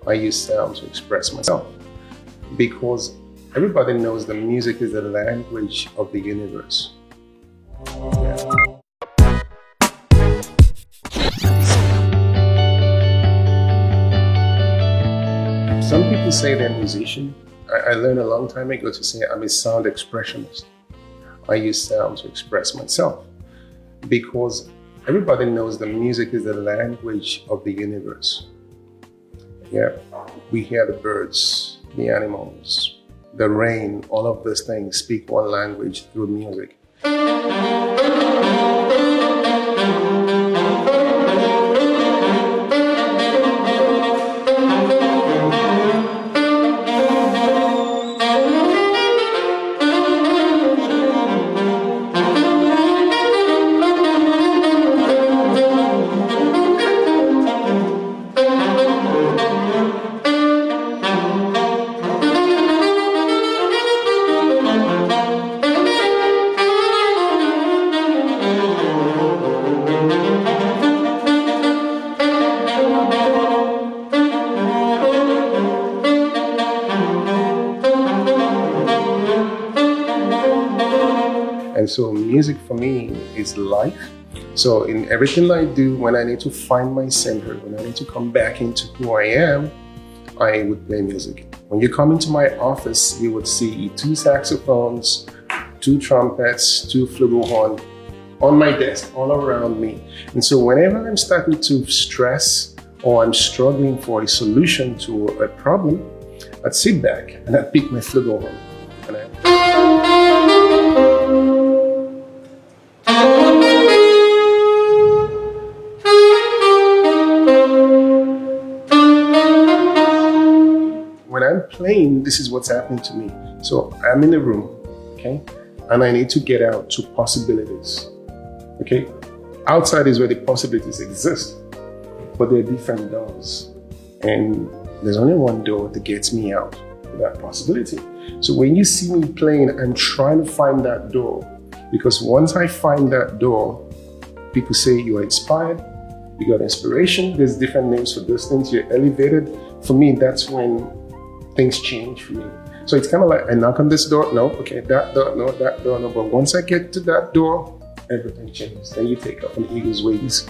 I use sound to express myself because everybody knows the music is the language of the universe. Yeah. Some people say they're a musician. I learned a long time ago to say I'm a sound expressionist. I use sound to express myself because everybody knows the music is the language of the universe. Yeah, we hear the birds, the animals, the rain, all of those things speak one language through music. And so music for me is life. So in everything I do, when I need to find my center, when I need to come back into who I am, I would play music. When you come into my office, you would see 2 saxophones, 2 trumpets, 2 flugelhorn on my desk, all around me. And so whenever I'm starting to stress or I'm struggling for a solution to a problem, I'd sit back and I'd pick my flugelhorn and when I'm playing, this is what's happening to me. So I'm in a room, okay? And I need to get out to possibilities, okay? Outside is where the possibilities exist, but there are different doors. And there's only one door that gets me out of that possibility. So when you see me playing, I'm trying to find that door, because once I find that door, people say you are inspired, you got inspiration, there's different names for those things, you're elevated. For me, that's when things change for me. So it's kind of like, I knock on this door, no, okay, that door, no, that door, no. But once I get to that door, everything changes. Then you take off on eagle's wings.